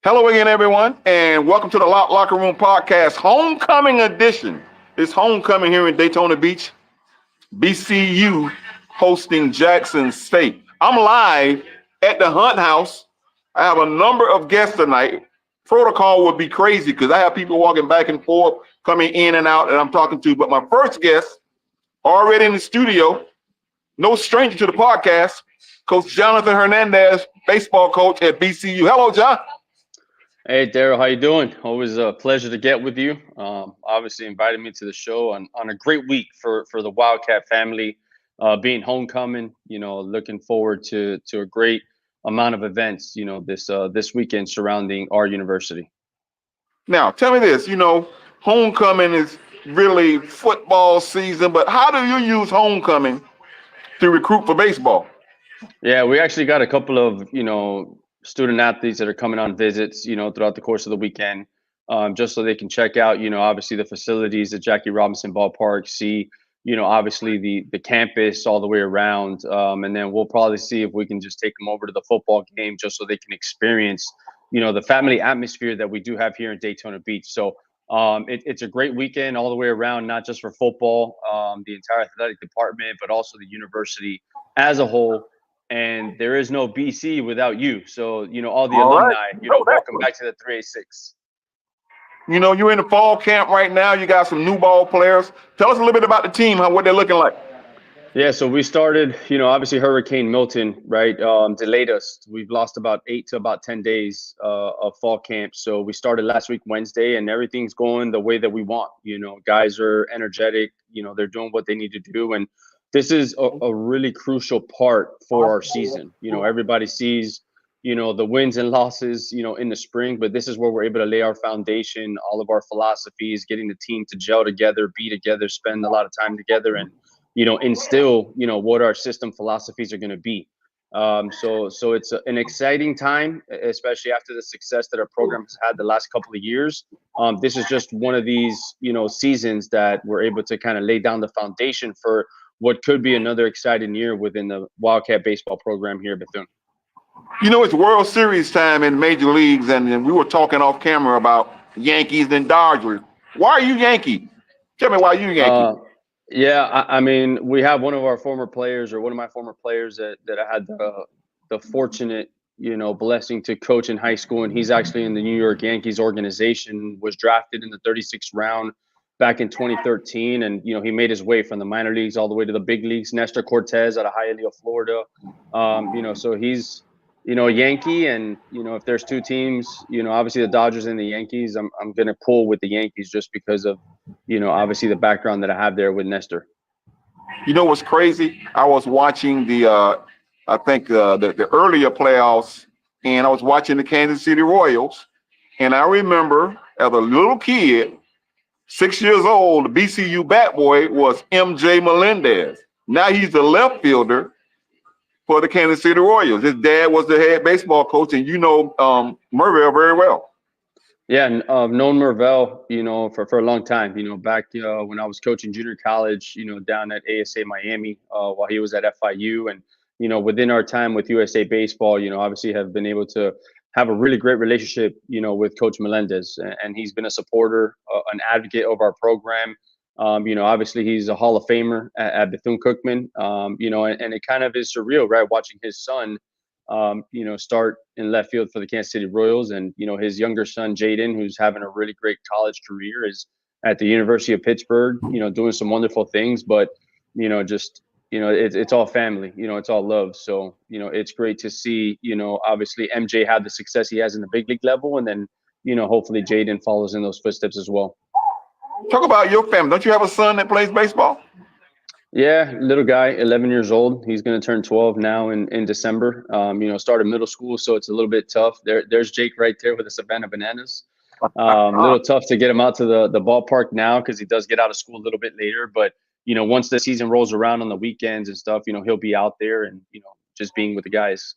Hello again, everyone, and welcome to the Locker Room Podcast, Homecoming Edition. It's homecoming here in Daytona Beach, BCU hosting Jackson State. I'm live at the Hunt House. I have a number of guests tonight. Protocol would be crazy because I have people walking back and forth, coming in and out, and I'm talking to. But my first guest, already in the studio, no stranger to the podcast, Coach Jonathan Hernandez, baseball coach at BCU. Hello, John. Hey, Daryl, how you doing? Always a pleasure to get with you. Obviously invited me to the show on a great week for the Wildcat family, being homecoming. Looking forward to a great amount of events. This weekend surrounding our university. Now, tell me this. Homecoming is really football season, but how do you use homecoming to recruit for baseball? Yeah, we actually got a couple of student athletes that are coming on visits, throughout the course of the weekend, just so they can check out, obviously the facilities at Jackie Robinson Ballpark, see, obviously the campus all the way around, and then we'll probably see if we can just take them over to the football game just so they can experience, the family atmosphere that we do have here in Daytona Beach. So it's a great weekend all the way around, not just for football, the entire athletic department, but also the university as a whole. And there is no BC without you. So, all the alumni, welcome back to the 386. You're in the fall camp right now. You got some new ball players. Tell us a little bit about the team, what they're looking like. Yeah, so we started, obviously Hurricane Milton, right, delayed us. We've lost about 8 to about 10 days of fall camp. So we started last week, Wednesday, and everything's going the way that we want. Guys are energetic, they're doing what they need to do. And this is a really crucial part for our season. Everybody sees, the wins and losses, in the spring, but this is where we're able to lay our foundation, all of our philosophies, getting the team to gel together, be together, spend a lot of time together, and, instill, what our system philosophies are going to be. So it's an exciting time, especially after the success that our program has had the last couple of years. This is just one of these, seasons that we're able to kind of lay down the foundation for what could be another exciting year within the Wildcat baseball program here at Bethune. It's World Series time in major leagues, and we were talking off camera about Yankees and Dodgers. Why are you Yankee? Tell me why you Yankee. Yeah, I mean, we have one of my former players that I had the fortunate, blessing to coach in high school, and he's actually in the New York Yankees organization, was drafted in the 36th round back in 2013, and he made his way from the minor leagues all the way to the big leagues. Nestor Cortez out of Hialeah, Florida. So he's a Yankee, and if there's two teams, obviously the Dodgers and the Yankees, I'm gonna pull with the Yankees just because of obviously the background that I have there with Nestor. What's crazy? I was watching the earlier playoffs, and I was watching the Kansas City Royals, and I remember as a little kid, 6 years old, the BCU bat boy was MJ Melendez. Now he's the left fielder for the Kansas City Royals. His dad was the head baseball coach, and Merville very well. Yeah, I've known Merville, for a long time. Back when I was coaching junior college, down at ASA Miami, while he was at FIU, and within our time with USA Baseball, obviously have been able to have a really great relationship, with Coach Melendez, and he's been a supporter, an advocate of our program. Obviously he's a Hall of Famer at Bethune-Cookman, and it kind of is surreal, right? Watching his son, start in left field for the Kansas City Royals, and his younger son Jaden, who's having a really great college career, is at the University of Pittsburgh, doing some wonderful things. But it's all family, it's all love. So it's great to see obviously MJ have the success he has in the big league level, and then hopefully Jaden follows in those footsteps as well. Talk about your family. Don't you have a son that plays baseball? Yeah, little guy, 11 years old. He's going to turn 12 now in December. Started middle school, so it's a little bit tough. There's Jake right there with the Savannah Bananas. A little tough to get him out to the ballpark now because he does get out of school a little bit later. But, once the season rolls around on the weekends and stuff, he'll be out there and, just being with the guys.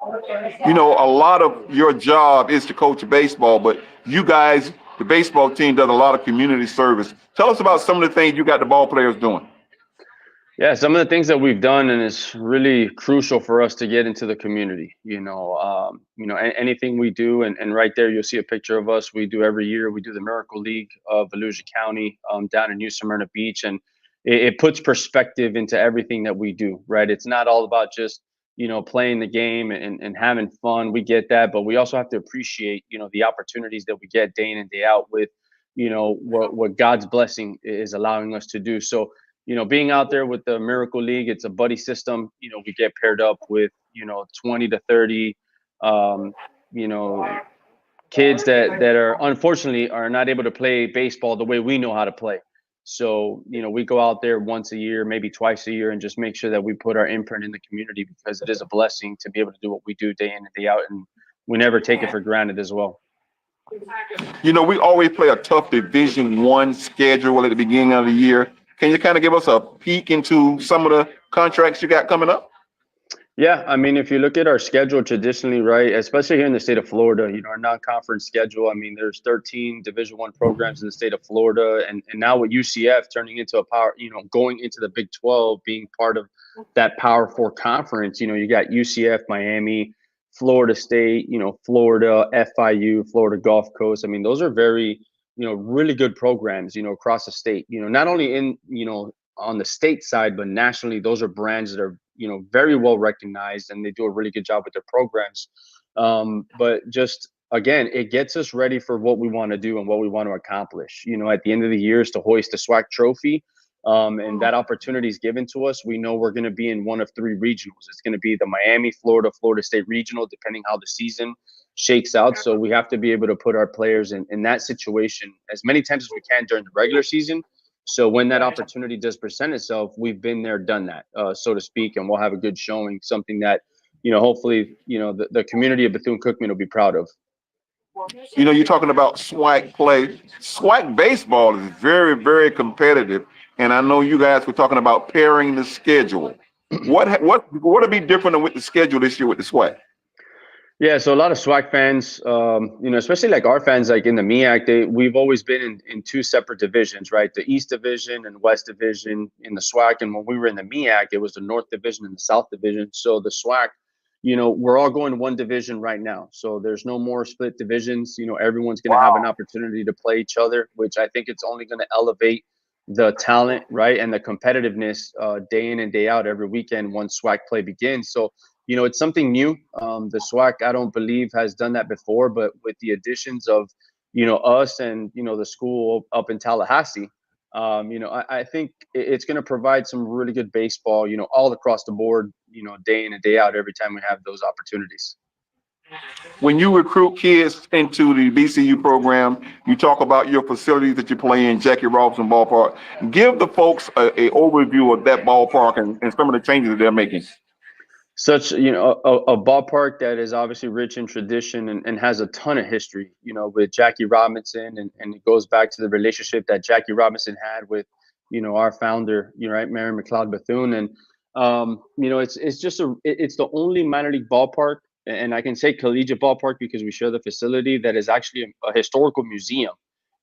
A lot of your job is to coach baseball, but you guys, the baseball team, does a lot of community service. Tell us about some of the things you got the ball players doing. Yeah, some of the things that we've done, and it's really crucial for us to get into the community. Anything we do, and right there you'll see a picture of us. We do every year. We do the Miracle League of Volusia County down in New Smyrna Beach, and it puts perspective into everything that we do. Right, it's not all about just playing the game and having fun. We get that, but we also have to appreciate the opportunities that we get day in and day out with what God's blessing is allowing us to do. So being out there with the Miracle League, it's a buddy system. We get paired up with 20 to 30 um, you know kids that are unfortunately are not able to play baseball the way we know how to play. So we go out there once a year, maybe twice a year, and just make sure that we put our imprint in the community, because it is a blessing to be able to do what we do day in and day out, and we never take it for granted as well. We always play a tough Division 1 schedule at the beginning of the year. Can you kind of give us a peek into some of the contracts you got coming up? Yeah, I mean, if you look at our schedule traditionally, right, especially here in the state of Florida, our non-conference schedule. I mean, there's 13 Division 1 programs in the state of Florida, and now with UCF turning into a power, going into the Big 12, being part of that Power 4 conference. You got UCF, Miami, Florida State, Florida, FIU, Florida Gulf Coast. I mean, those are very, really good programs, across the state. Not only in, on the state side, but nationally, those are brands that are very well recognized, and they do a really good job with their programs. But just again, it gets us ready for what we want to do and what we want to accomplish. At the end of the year is to hoist the SWAC trophy. And that opportunity is given to us. We know we're going to be in one of 3 regionals. It's going to be the Miami, Florida, Florida State regional, depending how the season shakes out. So we have to be able to put our players in that situation as many times as we can during the regular season. So when that opportunity does present itself, we've been there, done that, so to speak, and we'll have a good showing, something that, hopefully, the community of Bethune-Cookman will be proud of. You're talking about SWAC play. SWAC baseball is very, very competitive, and I know you guys were talking about pairing the schedule. What would be different with the schedule this year with the SWAC? Yeah, so a lot of SWAC fans, especially like our fans, like in the MEAC, we've always been in 2 separate divisions, right? The East Division and West Division in the SWAC. And when we were in the MEAC, it was the North Division and the South Division. So the SWAC, we're all going 1 division right now. So there's no more split divisions. Everyone's going to have an opportunity to play each other, which I think it's only going to elevate the talent, right? And the competitiveness day in and day out every weekend once SWAC play begins. So it's something new. The SWAC, I don't believe, has done that before, but with the additions of, us and, the school up in Tallahassee, I think it's going to provide some really good baseball, all across the board, day in and day out, every time we have those opportunities. When you recruit kids into the BCU program, you talk about your facilities that you play in, Jackie Robinson Ballpark. Give the folks a overview of that ballpark and some of the changes that they're making. Such a ballpark that is obviously rich in tradition and has a ton of history, with Jackie Robinson, and it goes back to the relationship that Jackie Robinson had with our founder, right, Mary McLeod Bethune. And it's the only minor league ballpark, and I can say collegiate ballpark because we share the facility, that is actually a historical museum,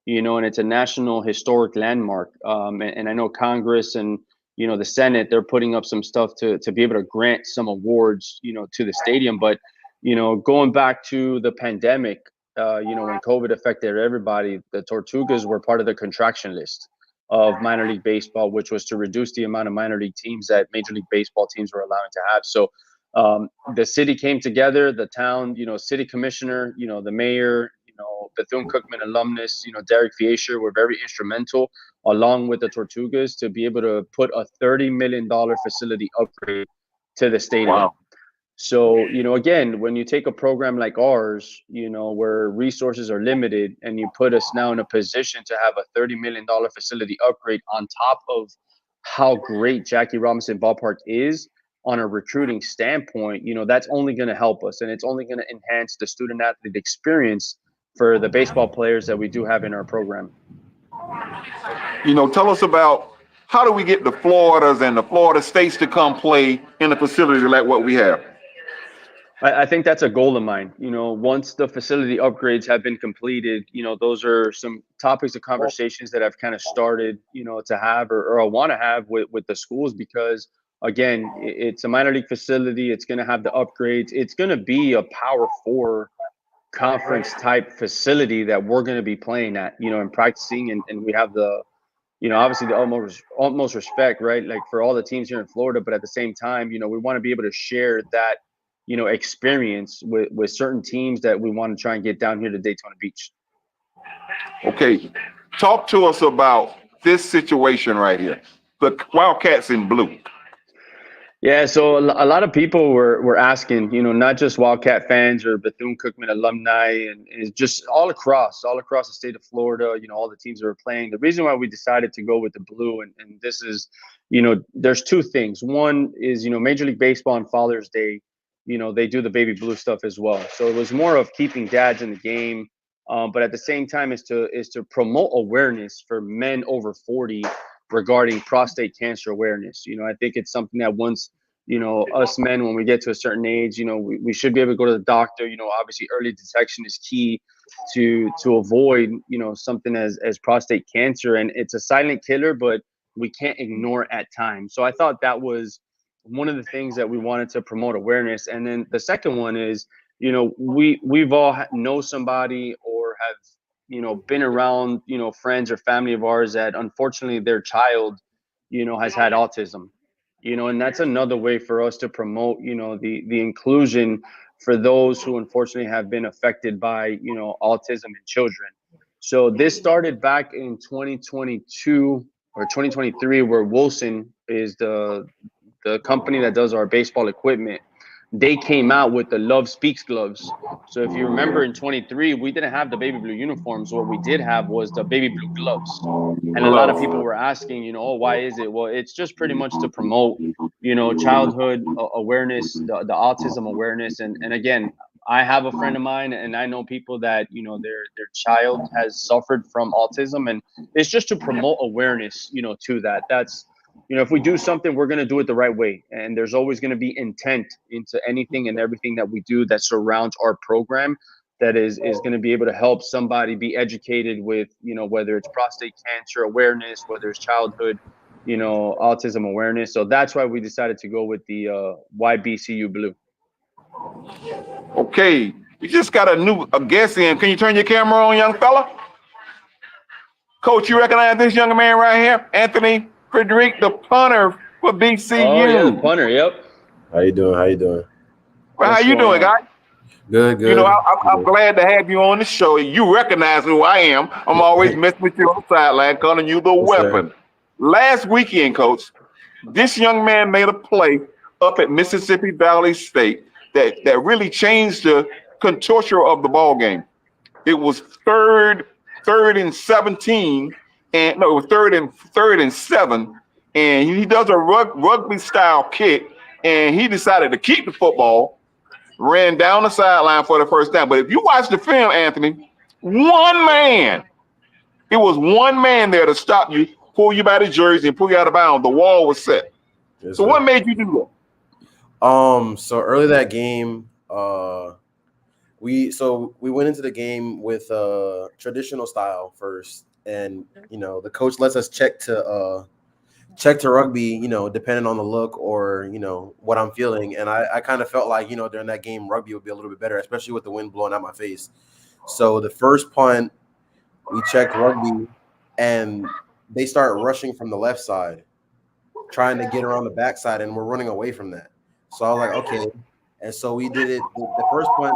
and it's a national historic landmark. And I know Congress and the Senate, they're putting up some stuff to be able to grant some awards, to the stadium. But, going back to the pandemic, when COVID affected everybody, the Tortugas were part of the contraction list of minor league baseball, which was to reduce the amount of minor league teams that Major League Baseball teams were allowing to have. So the city came together, the town, city commissioner, the mayor, Bethune-Cookman alumnus, Derek Fiescher, were very instrumental, along with the Tortugas, to be able to put a $30 million facility upgrade to the stadium. Wow. So, again, when you take a program like ours, where resources are limited, and you put us now in a position to have a $30 million facility upgrade on top of how great Jackie Robinson Ballpark is on a recruiting standpoint, that's only going to help us, and it's only going to enhance the student athlete experience for the baseball players that we do have in our program. Tell us about, how do we get the Floridas and the Florida states to come play in a facility like what we have? I think that's a goal of mine. Once the facility upgrades have been completed, those are some topics of conversations that I've kind of started, to have or I want to have with the schools because, again, it's a minor league facility. It's going to have the upgrades. It's going to be a Power Four conference type facility that we're going to be playing at, and practicing. And we have the, obviously the utmost respect, right? Like for all the teams here in Florida, but at the same time, we want to be able to share that, experience with certain teams that we want to try and get down here to Daytona Beach. Okay, talk to us about this situation right here. The Wildcats in blue. Yeah, so a lot of people were asking, not just Wildcat fans or Bethune-Cookman alumni, and it's just all across the state of Florida, all the teams that are playing. The reason why we decided to go with the blue, and this is, there's two things. One is, Major League Baseball on Father's Day, they do the baby blue stuff as well. So it was more of keeping dads in the game, but at the same time is to promote awareness for men over 40 regarding prostate cancer awareness. I think it's something that once, us men, when we get to a certain age, we should be able to go to the doctor. Obviously early detection is key to avoid, something as prostate cancer. And it's a silent killer, but we can't ignore it at times. So I thought that was one of the things that we wanted to promote awareness. And then the second one is, we've all know somebody or have, been around, friends or family of ours that unfortunately their child, has had autism, and that's another way for us to promote, the inclusion for those who unfortunately have been affected by, autism in children. So this started back in 2022 or 2023, where Wilson is the company that does our baseball equipment. They came out with the Love Speaks gloves. So if you remember in 23, we didn't have the baby blue uniforms. What we did have was the baby blue gloves. And a lot of people were asking, oh, why is it? Well, it's just pretty much to promote, childhood awareness, the autism awareness. And again, I have a friend of mine and I know people that, their child has suffered from autism, and it's just to promote awareness, to that. That's, if we do something, we're going to do it the right way. And there's always going to be intent into anything and everything that we do that surrounds our program that is going to be able to help somebody be educated with, whether it's prostate cancer awareness, whether it's childhood, autism awareness. So that's why we decided to go with the YBCU blue. Okay, you just got a guest in. Can you turn your camera on, young fella? Coach, you recognize this young man right here? Anthony Frederic, the punter for BCU. Oh, yeah, the punter, yep. How you doing? Well, how you doing, guy? Good. I'm glad to have you on the show. You recognize who I am. I'm always messing with you on the sideline, calling you the weapon. Sir. Last weekend, Coach, this young man made a play up at Mississippi Valley State that really changed the contour of the ball game. It was third and 17, and no, it was third and 7, and he does a rugby style kick, and he decided to keep the football, ran down the sideline for the first down. But if you watch the film, Anthony, it was one man there to stop you, pull you by the jersey, and pull you out of bounds. The wall was set. Yes, so sir. What made you do that? So early that game, we went into the game with traditional style first, and the coach lets us check to rugby, depending on the look or what I'm feeling. And I kind of felt like during that game rugby would be a little bit better, especially with the wind blowing out my face. So the first punt, we checked rugby, and they start rushing from the left side, trying to get around the backside, and we're running away from that. So I was like, okay. And so we did it. The first punt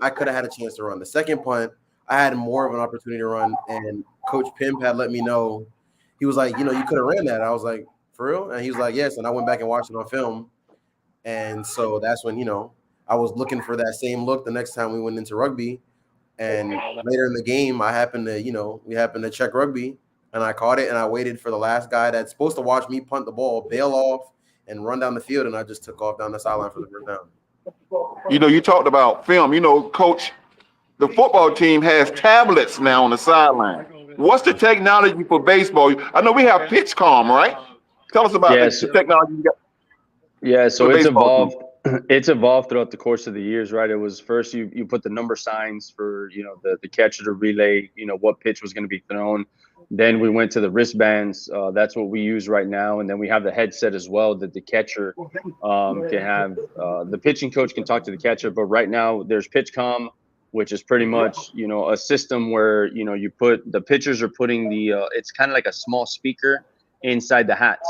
I could have had a chance to run. The second punt, I had more of an opportunity to run. And Coach Pimp had let me know. He was like, you could have ran that. I was like, for real? And he was like, yes. And I went back and watched it on film. And so that's when, I was looking for that same look the next time we went into rugby. And later in the game, we happened to check rugby. And I caught it, and I waited for the last guy that's supposed to watch me punt the ball, bail off, and run down the field, and I just took off down the sideline for the first down. You talked about film. Coach, the football team has tablets now on the sideline. What's the technology for baseball? I know we have PitchCom, right? Tell us about the technology you got. Yeah, so it's evolved. It's evolved throughout the course of the years, right? It was first you put the number signs for, the catcher to relay, what pitch was going to be thrown. Then we went to the wristbands. That's what we use right now. And then we have the headset as well that the catcher can have. The pitching coach can talk to the catcher, but right now there's PitchCom, which is pretty much, a system where, you put the pitchers are putting it's kind of like a small speaker inside the hats.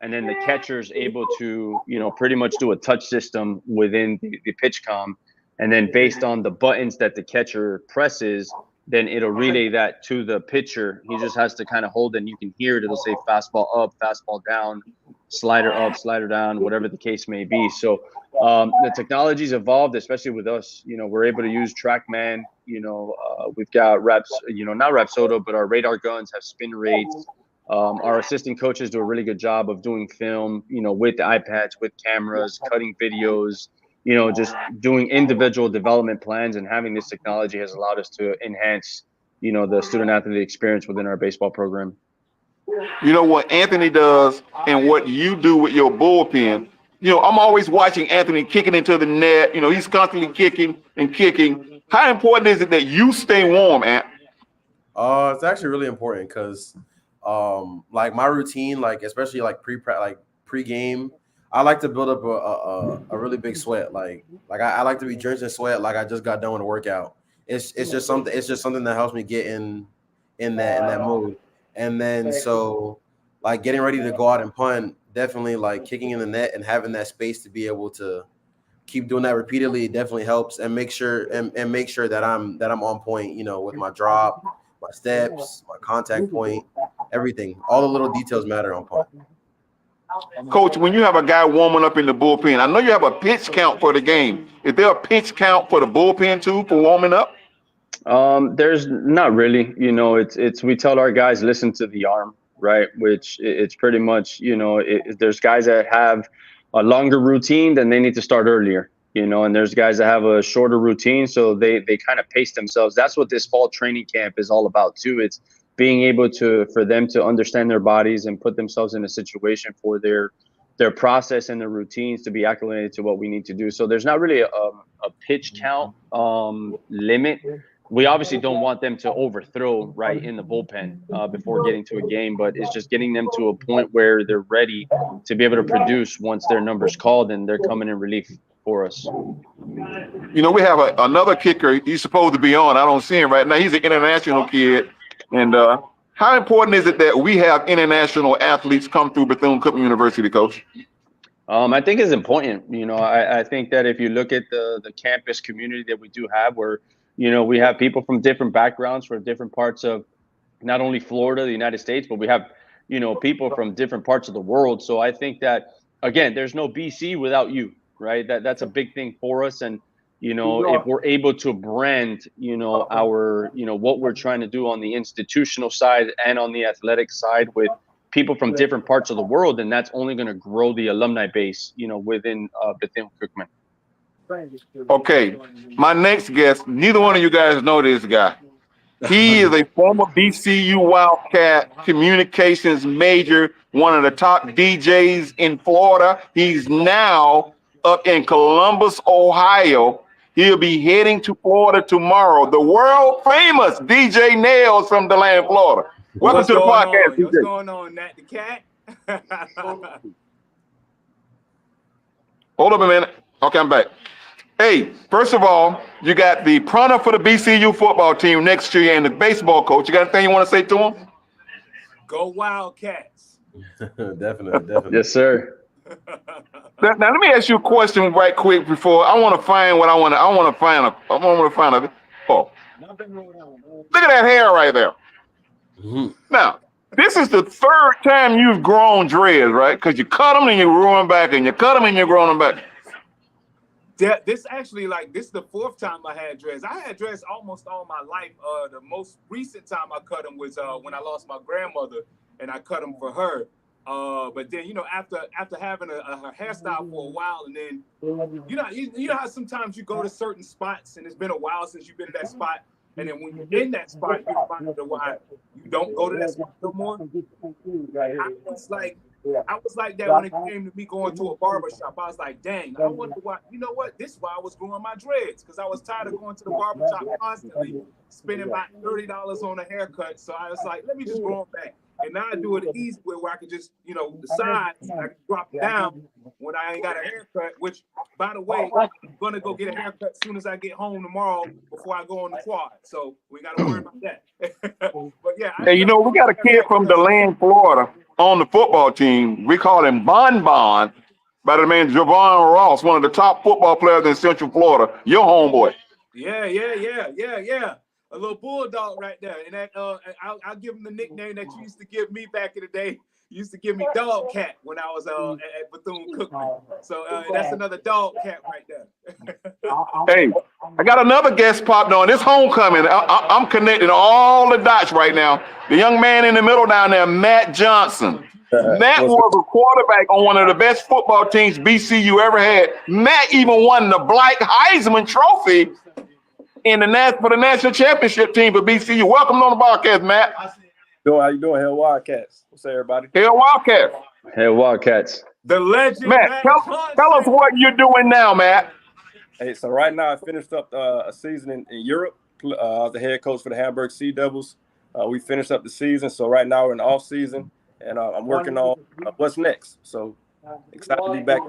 And then the catcher is able to, pretty much do a touch system within the PitchCom. And then based on the buttons that the catcher presses, then it'll relay that to the pitcher. He just has to kind of hold it, and you can hear it. It'll say fastball up, fastball down, slider up, slider down, whatever the case may be. So the technology's evolved, especially with us. We're able to use TrackMan. We've got reps, not Rapsodo, but our radar guns have spin rates. Our assistant coaches do a really good job of doing film, with the iPads, with cameras, cutting videos, just doing individual development plans, and having this technology has allowed us to enhance, the student athlete experience within our baseball program. You know what Anthony does and what you do with your bullpen. I'm always watching Anthony kicking into the net. He's constantly kicking and kicking. How important is it that you stay warm, Ant? It's actually really important because like my routine, like especially like pre-game, I like to build up a really big sweat. Like I like to be drenched in sweat, like I just got done with a workout. It's just something that helps me get in that mode. And then so like getting ready to go out and punt, definitely like kicking in the net and having that space to be able to keep doing that repeatedly definitely helps, and make sure that I'm on point, with my drop, my steps, my contact point, everything. All the little details matter on punt. Coach, when you have a guy warming up in the bullpen, I know you have a pitch count for the game. Is there a pitch count for the bullpen too for warming up? There's not really. It's we tell our guys listen to the arm, right? Which it's pretty much, there's guys that have a longer routine, then they need to start earlier. And there's guys that have a shorter routine, so they kind of pace themselves. That's what this fall training camp is all about too. It's being able for them to understand their bodies and put themselves in a situation for their process and their routines to be acclimated to what we need to do. So there's not really a pitch count limit. We obviously don't want them to overthrow right in the bullpen before getting to a game, but it's just getting them to a point where they're ready to be able to produce once their number's called and they're coming in relief for us. We have another kicker. He's supposed to be on. I don't see him right now. He's an international kid. And how important is it that we have international athletes come through Bethune-Cookman University, Coach? I think it's important. I think that if you look at the campus community that we do have, where we have people from different backgrounds, from different parts of not only Florida, the United States, but we have, people from different parts of the world. So I think that, again, there's no BC without you, right? That's a big thing for us. And, if we're able to brand, our, what we're trying to do on the institutional side and on the athletic side with people from different parts of the world, then that's only going to grow the alumni base, within Bethune-Cookman. Okay, my next guest, neither one of you guys know this guy. He is a former BCU Wildcat communications major, one of the top DJs in Florida. He's now up in Columbus, Ohio. He'll be heading to Florida tomorrow. The world famous DJ Nails from DeLand, Florida. Welcome to the podcast, DJ. What's going on, Nat the Cat? Hold up a minute. Okay, I'm back. Hey, first of all, you got the punter for the BCU football team next year and the baseball coach. You got anything you want to say to him? Go Wildcats. Definitely. Yes, sir. Now let me ask you a question right quick before I want to find what I want to find. Oh, look at that hair right there. Mm-hmm. Now, this is the third time you've grown dreads, right? Because you cut them and you grow them back, and you cut them and you grow them back. This actually, this is the fourth time I had dreads. I had dreads almost all my life. The most recent time I cut them was when I lost my grandmother, and I cut them for her. But then, after having a hairstyle for a while, and then, you know how sometimes you go to certain spots and it's been a while since you've been in that spot, and then when you're in that spot, you find out why you don't go to that spot no more. I was like, I was like that when it came to me going to a barbershop. I was like, dang, I wonder why. You know what? This is why I was growing my dreads, because I was tired of going to the barbershop constantly, spending about $30 on a haircut. So I was like, let me just grow them back. And now I do it the easy way, where I can just, the sides, I can drop down when I ain't got a haircut, which, by the way, I'm going to go get a haircut as soon as I get home tomorrow before I go on the quad. So we got to worry about that. But yeah. Hey, we got a kid from DeLand, Florida on the football team. We call him Bon Bon, by the name Javon Ross, one of the top football players in Central Florida. Your homeboy. Yeah. A little bulldog right there. And that I'll give him the nickname that you used to give me back in the day. You used to give me Dog Cat when I was at Bethune-Cookman. So that's another Dog Cat right there. Hey, I got another guest popped on. This homecoming. I'm connecting all the dots right now. The young man in the middle down there, Matt Johnson. Matt was a quarterback on one of the best football teams BCU ever had. Matt even won the Black Heisman Trophy for the national championship team for BCU. Welcome on the podcast, Matt. How you doing, Hell Wildcats? What's up, everybody? Hell Wildcats. Hey, Wildcats. The legend. Matt, tell us what you're doing now, Matt. Hey, so right now I finished up a season in Europe. I was the head coach for the Hamburg Sea Devils. We finished up the season, so right now we're in the off season, and I'm working on what's next. So excited to be back.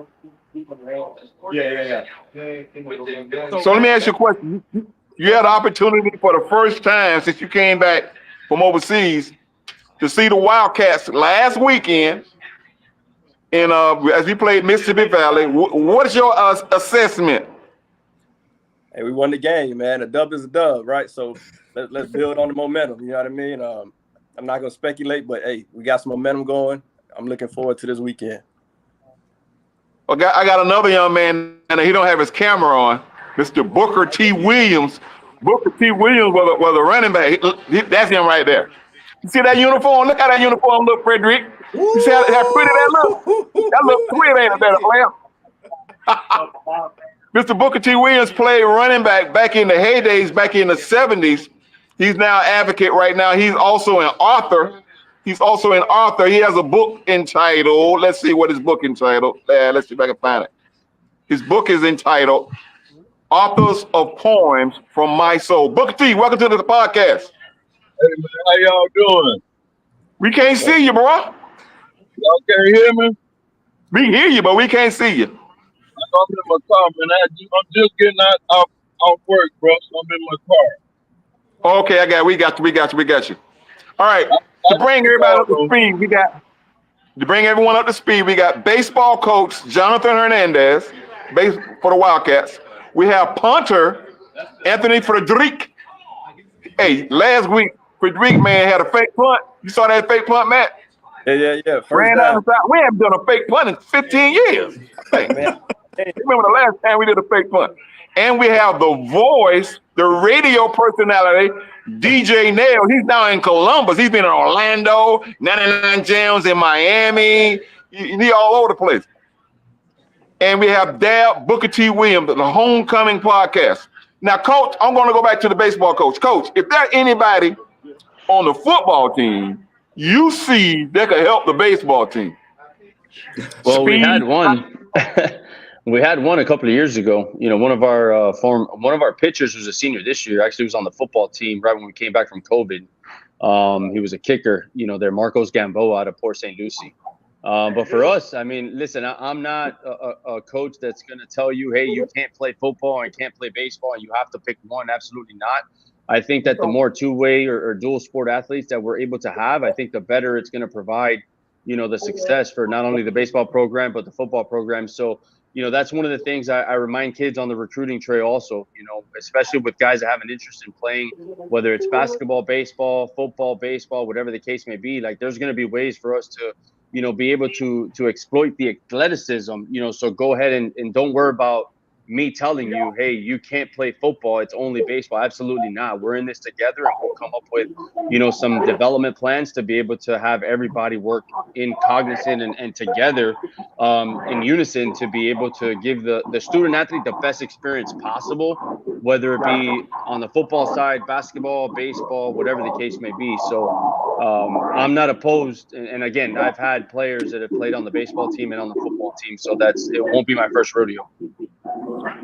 Yeah. So let me ask you a question. You had the opportunity for the first time since you came back from overseas to see the Wildcats last weekend, and as we played Mississippi Valley. What is your assessment? Hey, we won the game, man. A dub is a dub, right? So let's build on the momentum. You know what I mean? I'm not gonna speculate, but hey, we got some momentum going. I'm looking forward to this weekend. I got another young man, and he don't have his camera on. Mr. Booker T. Williams. Booker T. Williams was a running back. That's him right there. You see that uniform? Look how that uniform look, Frederick. You see how pretty that look? That look sweet, ain't it, player? Mr. Booker T. Williams played running back in the heydays, back in the 70s. He's now an advocate right now. He's also an author. He has a book entitled, let's see what his book entitled. Let's see if I can find it. His book is entitled Authors of Poems from My Soul. Booker T, welcome to the podcast. Hey man, how y'all doing? We can't see you, bro. Y'all can't hear me? We hear you, but we can't see you. I'm in my car, man. I'm just getting out off work, bro. So I'm in my car. Okay, we got you. All right. To bring everybody up to speed, we got baseball coach Jonathan Hernandez, for the Wildcats. We have punter Anthony Frederick. Hey, last week Frederick, man, had a fake punt. You saw that fake punt, Matt? Yeah. Ran down the side. We haven't done a fake punt in 15 years. Hey, man. Remember the last time we did a fake punt? And we have the voice, the radio personality, DJ Nail. He's down in Columbus. He's been in Orlando, 99 Jams in Miami. He's all over the place. And we have Dab Booker T. Williams, the Homecoming Podcast. Now, Coach, I'm going to go back to the baseball coach. Coach, if there's anybody on the football team you see that could help the baseball team. Well, we had one. We had one a couple of years ago. One of our pitchers was a senior this year. Actually, was on the football team right when we came back from COVID. He was a kicker. There, Marcos Gamboa out of Port St. Lucie. But for us, I mean, listen, I'm not a coach that's going to tell you, hey, you can't play football and can't play baseball and you have to pick one. Absolutely not. I think that the more two-way or dual sport athletes that we're able to have, I think the better it's going to provide, the success for not only the baseball program, but the football program. So, that's one of the things I remind kids on the recruiting trail also, especially with guys that have an interest in playing, whether it's basketball, baseball, football, baseball, whatever the case may be. Like, there's going to be ways for us to, be able to exploit the athleticism, so go ahead and don't worry about me telling you, hey, you can't play football, it's only baseball. Absolutely not. We're in this together, and we'll come up with, some development plans to be able to have everybody work in cognizant and together in unison to be able to give the student athlete the best experience possible, whether it be on the football side, basketball, baseball, whatever the case may be. So I'm not opposed. And again, I've had players that have played on the baseball team and on the football team, so it won't be my first rodeo.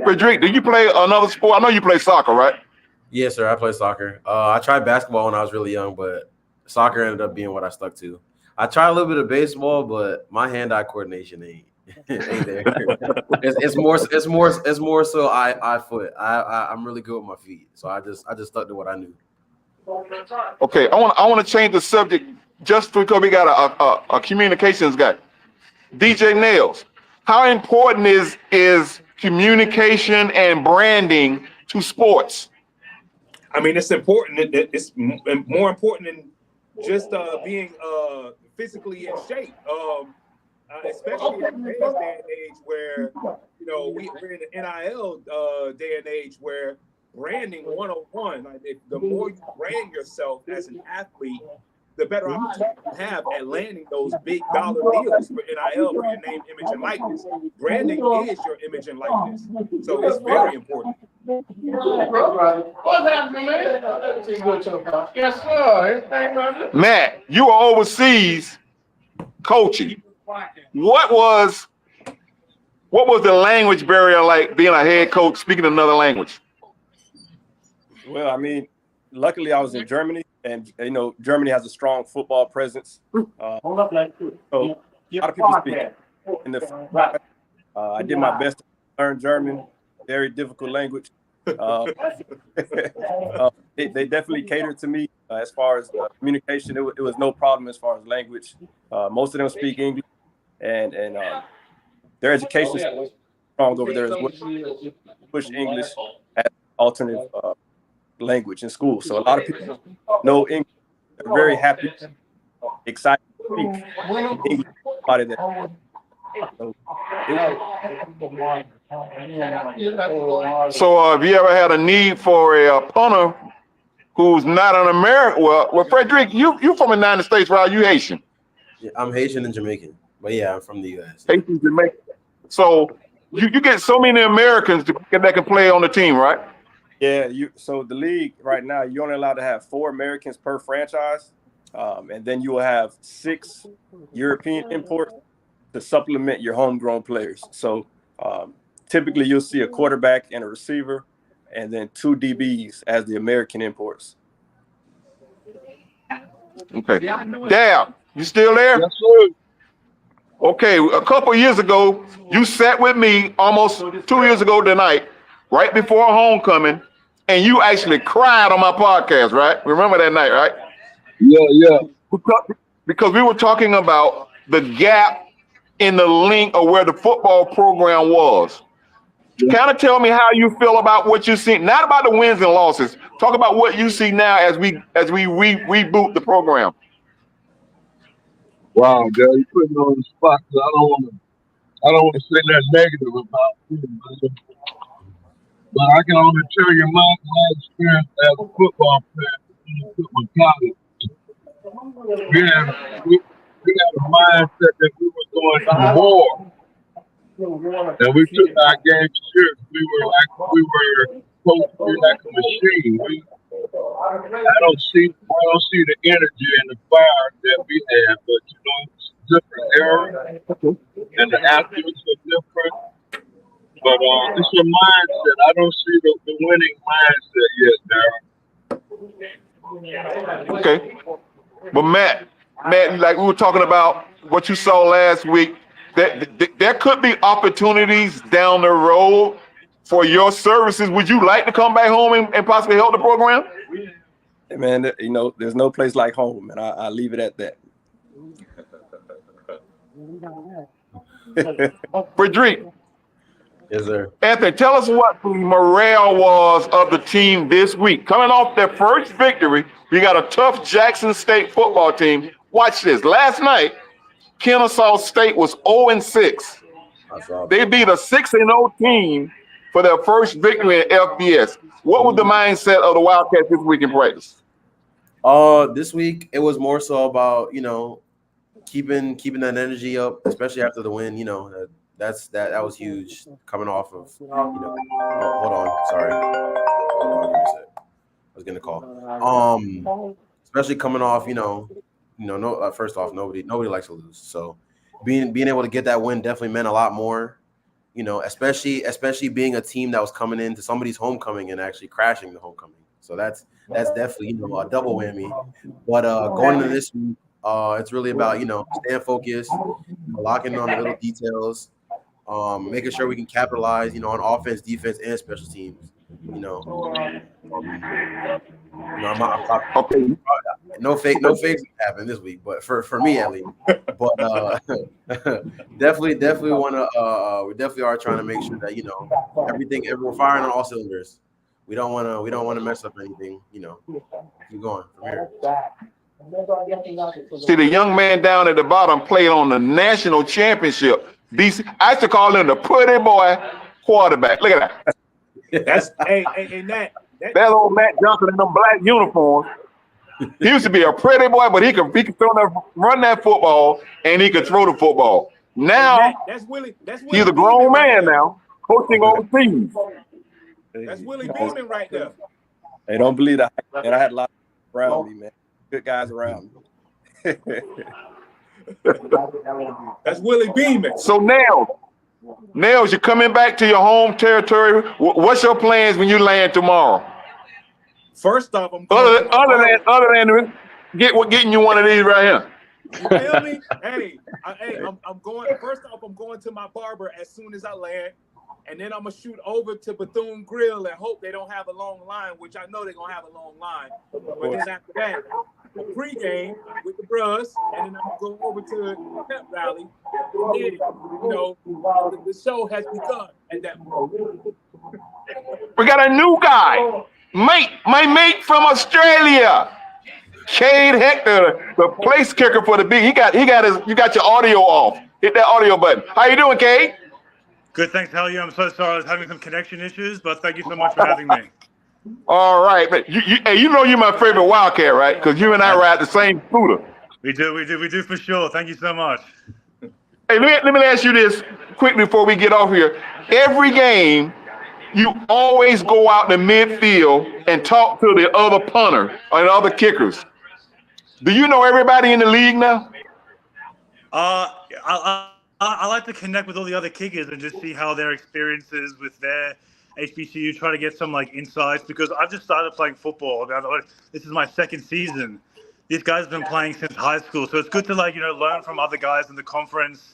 Frederick, do you play another sport? I know you play soccer, right? Yes, sir. I play soccer. I tried basketball when I was really young, but soccer ended up being what I stuck to. I tried a little bit of baseball, but my hand-eye coordination ain't there. It's more so eye foot. I'm really good with my feet, so I just stuck to what I knew. Okay, I want to change the subject just because we got a communications guy, DJ Nails. How important is communication and branding to sports? I mean, it's important. It's more important than just being physically in shape. Especially in today's day and age where, we're in the NIL day and age where branding 101, like the more you brand yourself as an athlete, the better opportunity you have at landing those big dollar deals for NIL, for your name, image, and likeness. Branding is your image and likeness. So it's very important. Matt, you are overseas coaching. What was the language barrier like being a head coach speaking another language? Well, I mean, luckily I was in Germany, and Germany has a strong football presence. So a lot of people speak in the. I did my best to learn German. Very difficult language. They definitely catered to me as far as communication. It was no problem as far as language. Most of them speak English, and their education is strong over there as well. Push English as alternative language in school. So a lot of people know English. They're very happy, excited to speak English. So have you ever had a need for a punter who's not an American? Well, Frederick, you from the United States, right? You Haitian? Yeah, I'm Haitian and Jamaican, but yeah, I'm from the U.S. Haitian, Jamaican. So you get so many Americans that can play on the team, right? Yeah, so the league right now, you're only allowed to have 4 Americans per franchise, and then you will have 6 European imports to supplement your homegrown players. So typically you'll see a quarterback and a receiver, and then 2 DBs as the American imports. Okay. Dab, you still there? Yes, sir. Okay, a couple years ago, you sat with me almost 2 years ago tonight, right before homecoming, and you actually cried on my podcast, right? Remember that night, right? Yeah. Because we were talking about the gap in the link of where the football program was. Kind of tell me how you feel about what you see, not about the wins and losses. Talk about what you see now as we reboot the program. Wow, Dad, you put me on the spot. 'Cause I don't want to say that negative about you, but I can only tell you my experience as a football player in football college. We had a mindset that we were going to war, and we took our game serious. We were supposed to be like a machine. I don't see the energy and the fire that we have, but it's a different era, and the athletes are different. But it's a mindset. I don't see the winning mindset yet, Darryl. Okay. But Matt, like we were talking about what you saw last week, there could be opportunities down the road for your services. Would you like to come back home and possibly help the program? Hey man, there's no place like home, and I leave it at that. Frederick. Yes, sir. Anthony, tell us what the morale was of the team this week. Coming off their first victory, we got a tough Jackson State football team. Watch this. Last night, Kennesaw State was 0-6. They beat a 6-0 team for their first victory in FBS. What was the mindset of the Wildcats this week in practice? This week it was more so about keeping that energy up, especially after the win. That was huge. Coming off of hold on, sorry, hold on, give me a sec. I was getting a call. Especially coming off No, first off, nobody likes to lose. So being able to get that win definitely meant a lot more. Especially being a team that was coming into somebody's homecoming and actually crashing the homecoming. So that's definitely a double whammy. But going into this week, it's really about staying focused, locking on the little details, making sure we can capitalize, on offense, defense, and special teams. I'm Okay. no fakes happen this week, but for me at least. But definitely want to. We definitely are trying to make sure that we're firing on all cylinders. We don't want to mess up anything. Keep going from here. See, the young man down at the bottom played on the national championship. BC, I used to call him the pretty boy quarterback. Look at that. That's Nat. That old Matt Johnson in them black uniforms. He used to be a pretty boy, but he could run that football, and he could throw the football. Now That's Willie he's a grown man now, coaching overseas. That's Willie Beeman right there. Hey, don't believe that. And I had a lot around me, man. Good guys around me. That's Willie Beeman. So Nails, you're coming back to your home territory. What's your plans when you land tomorrow? First off, I'm other than getting you one of these right here. You feel me? I'm going. First off, I'm going to my barber as soon as I land, and then I'm gonna shoot over to Bethune Grill and hope they don't have a long line, which I know they're gonna have a long line. But then after that, the pregame with the bros, and then I'm gonna go over to Pep Rally. And then, the show has begun at that point. We got a new guy, my mate from Australia. Cade Hector, the place kicker for the B. You got your audio off. Hit that audio button. How you doing, Cade? Good, thanks. How are you? I'm so sorry I was having some connection issues, but thank you so much for having me. All right, man. You know you're my favorite Wildcat, right? Because you and I ride the same scooter. We do for sure. Thank you so much. Hey, let me ask you this quickly before we get off here. Every game, you always go out in the midfield and talk to the other punter and other kickers. Do you know everybody in the league now? I like to connect with all the other kickers and just see how their experiences with their HBCU, try to get some insights, because I've just started playing football. This is my second season. These guys have been playing since high school, so it's good to learn from other guys in the conference,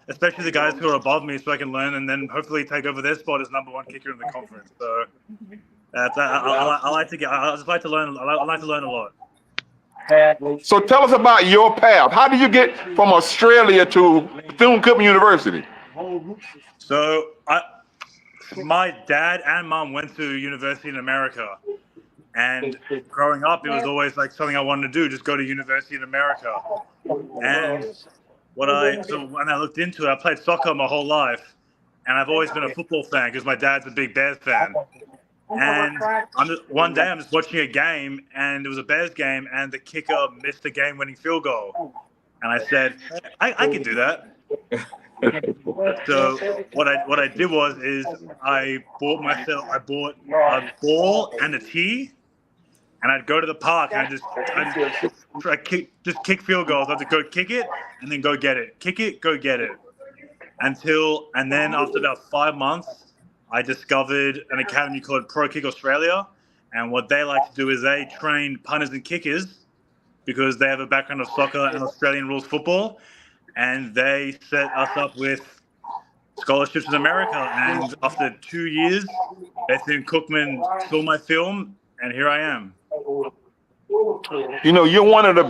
especially the guys who are above me, so I can learn and then hopefully take over their spot as number one kicker in the conference. So I just like to learn. I like to learn a lot. So tell us about your path. How did you get from Australia to Bethune-Cookman University? So my dad and mom went to university in America, and growing up, it was always something I wanted to do, just go to university in America. And when I looked into it, I played soccer my whole life, and I've always been a football fan because my dad's a big Bears fan. And one day I'm just watching a game, and it was a Bears game, and the kicker missed the game-winning field goal. And I said, I can do that. So what I did was I bought a ball and a tee, and I'd go to the park and I'd kick field goals. I'd go kick it and then go get it, kick it, go get it, and then after about 5 months, I discovered an academy called Pro Kick Australia, and what they like to do is they train punters and kickers because they have a background of soccer and Australian rules football, and they set us up with scholarships in America. And after 2 years, Bethune-Cookman saw my film, and here I am. You're one of the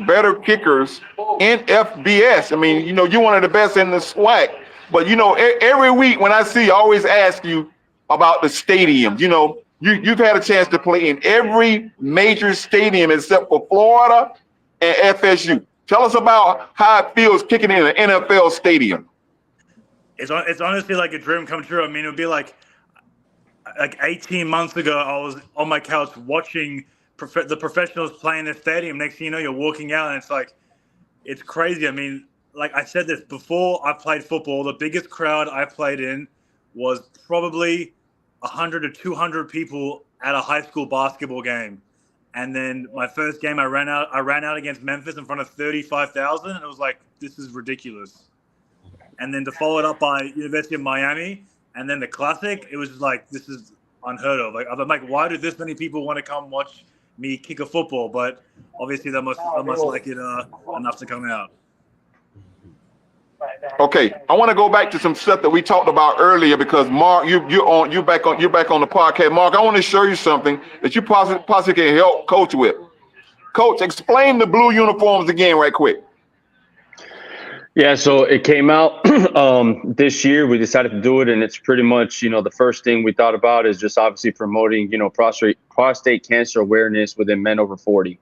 better kickers in FBS. I mean, you're one of the best in the SWAC. But every week when I see, I always ask you about the stadiums. You've had a chance to play in every major stadium except for Florida and FSU. Tell us about how it feels kicking in an NFL stadium. It's honestly like a dream come true. I mean, it would be like 18 months ago, I was on my couch watching the professionals play in the stadium. Next thing you know, you're walking out, and it's crazy. I mean, like I said this before, I played football. The biggest crowd I played in was probably 100 to 200 people at a high school basketball game. And then my first game, I ran out against Memphis in front of 35,000, and it was like, this is ridiculous. And then to follow it up by University of Miami, and then the Classic, it was just like, this is unheard of. Like, I'm like, why do this many people want to come watch me kick a football? But obviously, they must like it enough to come out. Okay, I want to go back to some stuff that we talked about earlier because Mark, you're back on the podcast. Mark, I want to show you something that you possibly can help Coach with. Coach, explain the blue uniforms again, right quick. Yeah, so it came out this year. We decided to do it, and it's pretty much, the first thing we thought about is just obviously promoting, prostate cancer awareness within men over 40.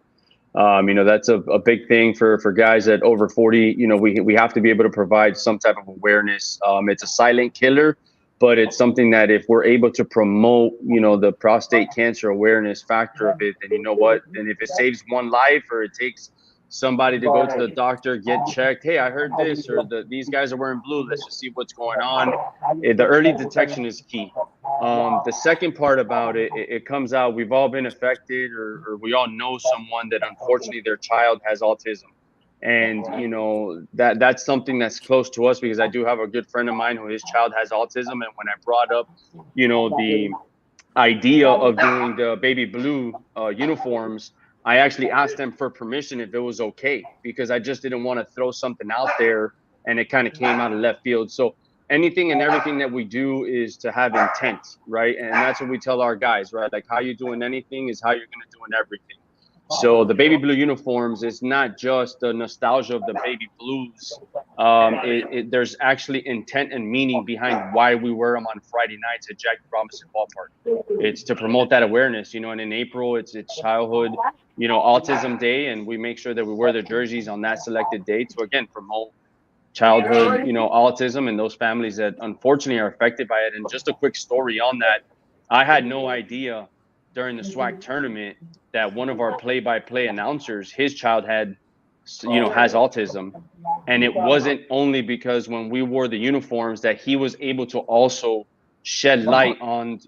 That's a big thing for guys at over 40. We have to be able to provide some type of awareness. It's a silent killer, but it's something that if we're able to promote, the prostate cancer awareness factor of it, then you know what? And if it saves one life or it takes somebody to go to the doctor, get checked. Hey, I heard this, or these guys are wearing blue. Let's just see what's going on. The early detection is key. The second part about it comes out, we've all been affected or we all know someone that unfortunately their child has autism. And, that's something that's close to us because I do have a good friend of mine who his child has autism. And when I brought up, the idea of doing the baby blue uniforms, I actually asked them for permission if it was okay, because I just didn't want to throw something out there and it kind of came out of left field. So anything and everything that we do is to have intent, right? And that's what we tell our guys, right? Like how you're doing anything is how you're going to do in everything. So the baby blue uniforms is not just the nostalgia of the baby blues. There's actually intent and meaning behind why we wear them on Friday nights at Jack Robinson Ballpark. It's to promote that awareness, and in April it's childhood, autism day, and we make sure that we wear the jerseys on that selected date to again promote childhood, autism and those families that unfortunately are affected by it. And just a quick story on that, I had no idea during the SWAC tournament that one of our play-by-play announcers, his child has autism. And it wasn't only because when we wore the uniforms that he was able to also shed light on,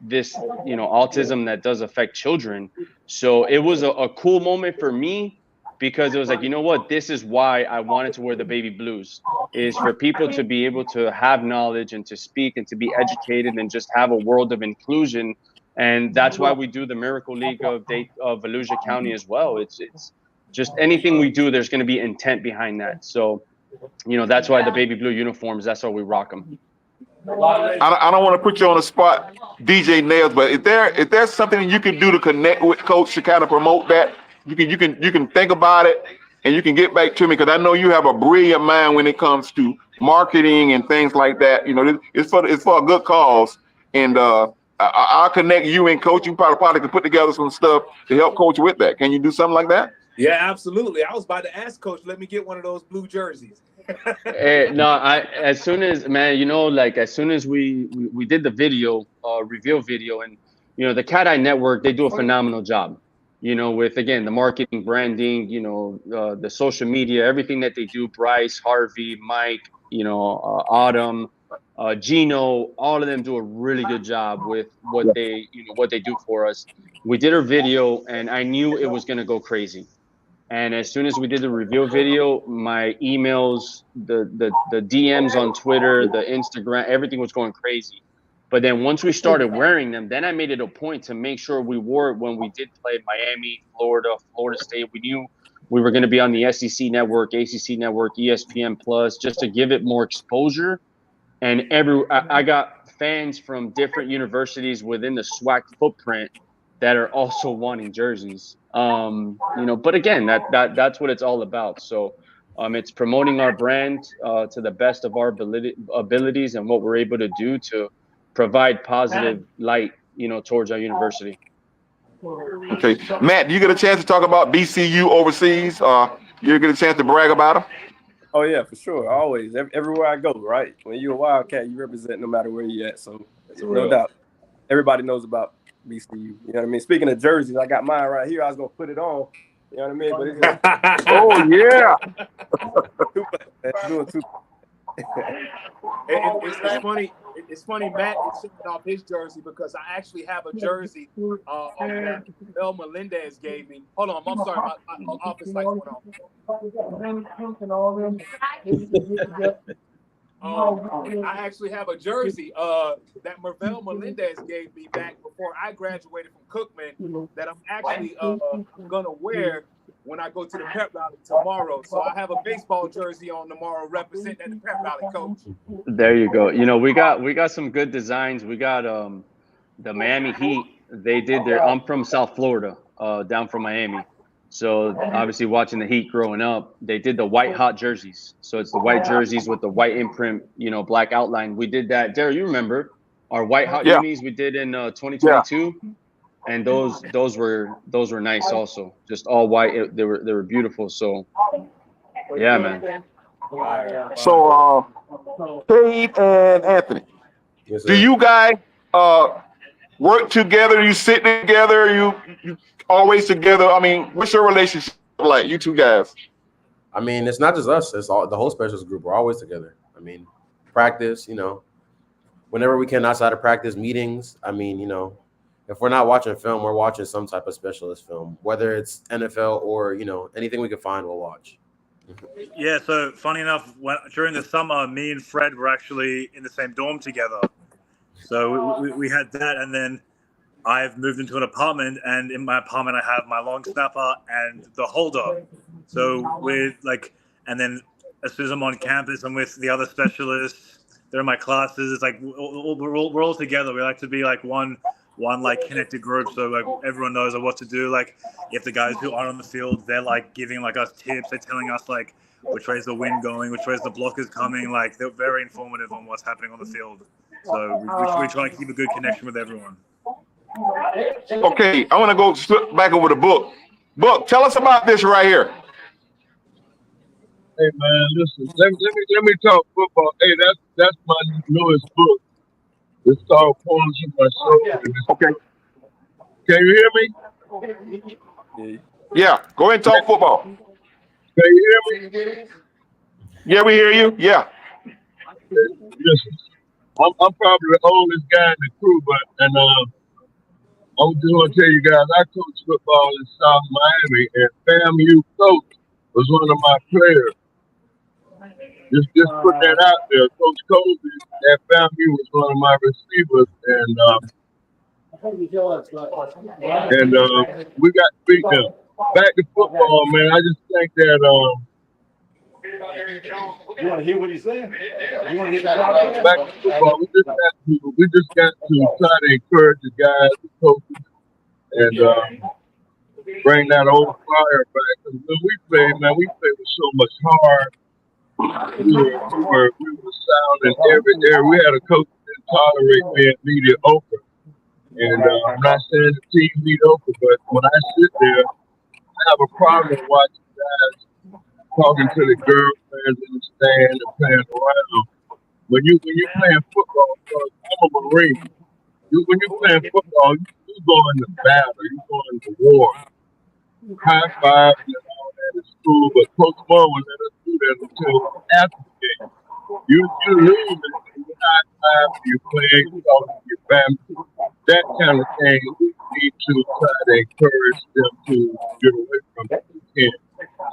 this, autism that does affect children. So it was a cool moment for me because it was like, you know what, this is why I wanted to wear the baby blues, is for people to be able to have knowledge and to speak and to be educated and just have a world of inclusion. And that's why we do the Miracle League of Volusia County as well. It's just anything we do, there's going to be intent behind that. So, that's why the baby blue uniforms, that's why we rock them. I don't want to put you on the spot, DJ Nails, but if there's something you can do to connect with Coach to kind of promote that, you can think about it and you can get back to me because I know you have a brilliant mind when it comes to marketing and things like that. It's for a good cause, and I'll connect you and Coach. You probably can put together some stuff to help Coach with that. Can you do something like that? Yeah, absolutely. I was about to ask Coach, let me get one of those blue jerseys. As soon as we did the video, reveal video, and the Cat Eye Network, they do a phenomenal job. With again the marketing, branding, the social media, everything that they do. Bryce, Harvey, Mike, Autumn, Gino, all of them do a really good job with what they do for us. We did our video, and I knew it was gonna go crazy. And as soon as we did the reveal video, my emails, the DMs on Twitter, the Instagram, everything was going crazy. But then once we started wearing them, then I made it a point to make sure we wore it when we did play Miami, Florida State. We knew we were going to be on the SEC network, ACC network, ESPN Plus, just to give it more exposure. And I got fans from different universities within the SWAC footprint that are also wanting jerseys. But again, that's what it's all about. So it's promoting our brand to the best of our abilities and what we're able to do to provide positive light, towards our university. Okay, Matt, do you get a chance to talk about BCU overseas? You get a chance to brag about them? Oh yeah, for sure. Always, everywhere I go, right? When you're a Wildcat, you represent no matter where you're at. So no doubt, everybody knows about BCU. You know what I mean? Speaking of jerseys, I got mine right here. I was gonna put it on. You know what I mean? But it's oh yeah. It's funny. It's funny, Matt is showing off his jersey because I actually have a jersey that Mel Melendez gave me. Hold on, I'm sorry, my office lights went on. I actually have a jersey that Mervell Melendez gave me back before I graduated from Cookman that I'm actually gonna wear when I go to the pep rally tomorrow. So I have a baseball jersey on tomorrow representing at the pep rally, coach. There you go. You know, we got some good designs. We got the Miami Heat. They did their. I'm from South Florida, down from Miami. So obviously watching the Heat growing up, they did the white hot jerseys. So it's the white jerseys with the white imprint, you know, black outline. We did that. Derek, you remember our white hot unis we did in 2022, and those were nice also. Just all white. They were beautiful. So yeah, man. So, Cade and Anthony, Yes, do sir. you guys work together? You sitting together? You always together? I mean, what's your relationship like, you two guys? I mean, it's not just us. It's all the whole specials group. We're always together. I mean, practice, you know, whenever we can outside of practice, meetings. I mean, you know, if we're not watching film, we're watching some type of specialist film, whether it's NFL or, you know, anything we can find, we'll watch. Yeah, so funny enough, during the summer, me and Fred were actually in the same dorm together. So we had that, and then I've moved into an apartment, and in my apartment I have my long snapper and the holder. So we're like, and then as soon as I'm on campus, I'm with the other specialists. They're in my classes. It's like we're all together. We like to be like one like connected group, so like everyone knows what to do. Like if the guys who aren't on the field, they're like giving like us tips. They're telling us like which way's the wind going, which way's the blockers coming. Like they're very informative on what's happening on the field. So we try to keep a good connection with everyone. Okay, I want to go slip back over the book. Book, tell us about this right here. Hey man, listen. Let me talk football. Hey, that's my newest book. It's called Poems from My Soul. Okay. Can you hear me? Yeah, go ahead and talk football. Can you hear me? Yeah, we hear you. Yeah. Listen, I'm probably the oldest guy in the crew, but I'm just gonna tell you guys, I coach football in South Miami, and FAMU coach was one of my players. Just put that out there. Coach Colby at FAMU was one of my receivers, and we got to beat them. Back to football, man. I just think that You want to hear what he's saying? You want to hear that? back to football, we just got to try to encourage the guys, the coaches, and bring that old fire back. Because when we played, man, we played with so much heart. We were sound in every area. We had a coach that didn't tolerate being mediocre. And I'm not saying the team mediocre, but when I sit there, I have a problem watching guys talking to the girlfriends in the stand and playing around. When you're playing football, I'm a Marine. When you're playing football, you go into battle, you go into war. High five and all that is cool, but Coach Moore would let us do that until after the game. You lose and you high five, you play, you talk to your family. That kind of thing, we need to try to encourage them to get away from it.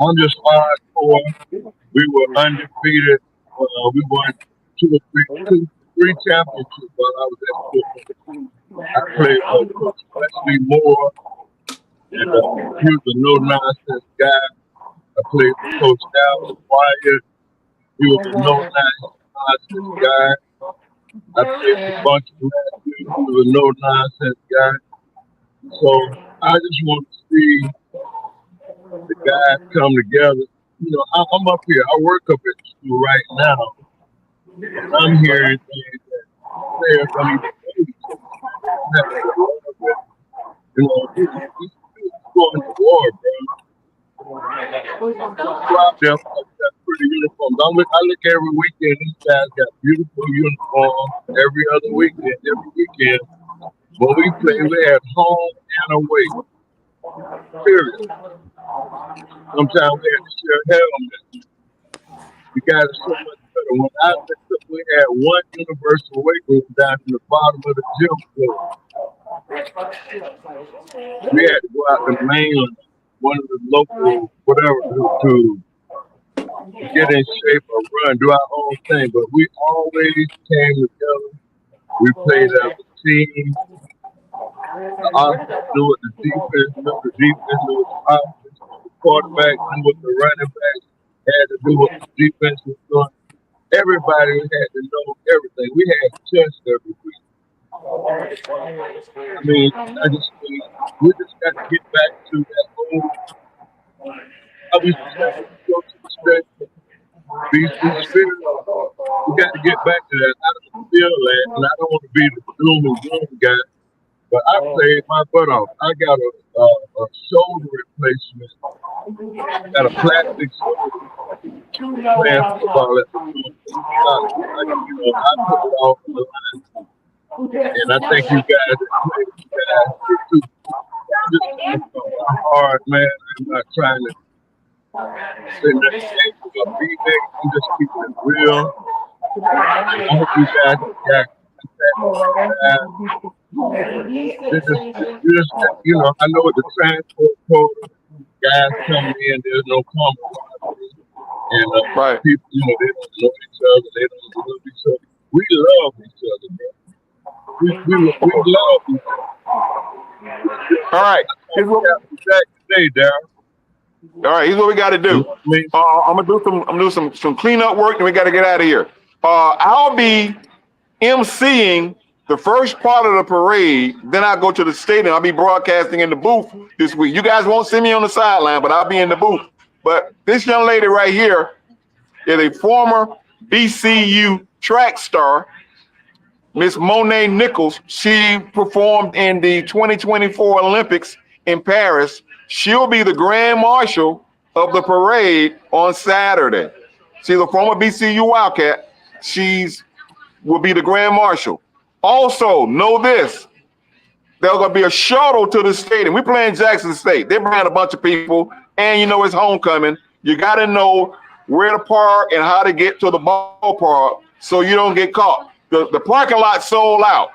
I'm just hardcore. We were undefeated. We won two, three championships while I was at football. I played for Coach Wesley Moore, and he was a no-nonsense guy. I played for Coach Dallas Wyatt. He was a no-nonsense guy. I played for a bunch of Matthews. He was a no-nonsense guy. So I just want to see the guys come together. You know, I'm up here. I work up at the school right now. I'm hearing things that players don't even you know, he's going to war, bro. Go out there, got pretty uniforms. I look every weekend. These guys got beautiful uniforms every other weekend. Every weekend, when we play, we have home and away. Period. Sometimes we have to share helmets. You guys are so much better. When I actually had one universal weight room down in the bottom of the gym floor. We had to go out to mainland, one of the local, whatever, to get in shape or run, do our own thing. But we always came together. We played as a team. The offense knew what the defense knew. The defense knew what the offense. The quarterback knew what the running back had to do what the defense was doing. Everybody had to know everything. We had tests every week. I mean, I just think we just got to get back to that old. I was saying, when you go to the state, BC Spirit, we got to get back to that. I don't feel that, and I don't want to be the doom and gloom guy, but I played my butt off. I got a shoulder replacement, got a plastic shoulder playing football at the I took it off the line. And I think you guys that played, you guys did too. I'm just coming from my heart, man. I'm not trying to send that shit to a feedback. I'm just keeping it real. And I hope you guys got that. You know, I know with the transport code, guys coming in, there's no compromise. And Right. people, you know, they don't know each other. They don't love each other. We love each other, bro. We love each other. All right. Here's what, Today, Darryl. all right. Here's what we got to do. I'm gonna do some cleanup work, and we got to get out of here. I'll be emceeing the first part of the parade. Then I'll go to the stadium. I'll be broadcasting in the booth this week. You guys won't see me on the sideline, but I'll be in the booth. But this young lady right here is a former BCU track star, Miss Monet Nichols. She performed in the 2024 Olympics in Paris. She'll be the grand marshal of the parade on Saturday. She's a former BCU Wildcat. Will be the grand marshal. Also, know this. There's going to be a shuttle to the stadium. We're playing Jackson State. They're bringing a bunch of people, and you know it's homecoming. You got to know where to park and how to get to the ballpark so you don't get caught. The parking lot sold out.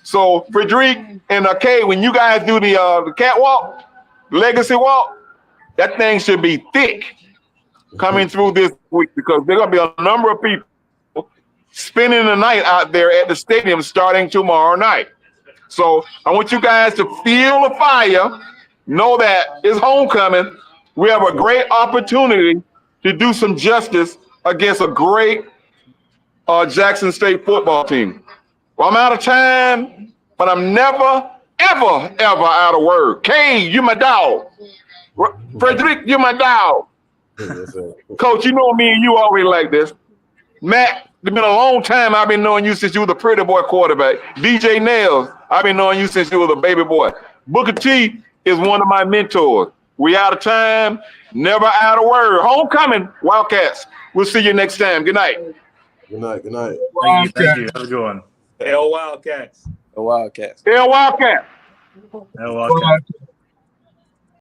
So Frederic and Kay, when you guys do the catwalk, legacy walk, that thing should be thick coming through this week because there's going to be a number of people spending the night out there at the stadium starting tomorrow night. So I want you guys to feel the fire, know that it's homecoming. We have a great opportunity to do some justice against a great Jackson State football team. Well, I'm out of time, but I'm never, ever, ever out of word. Kay, you my dog. Frederic, you my dog. Coach, you know me and you always like this. Matt, it's been a long time. I've been knowing you since you was a pretty boy quarterback. DJ Nails, I've been knowing you since you was a baby boy. Booker T is one of my mentors. We out of time, never out of word. Homecoming, Wildcats. We'll see you next time. Good night. Good night. Good night. Thank you. Have a good one. Hell Wildcats. The Wildcats. Yeah, Wildcat. Wildcat.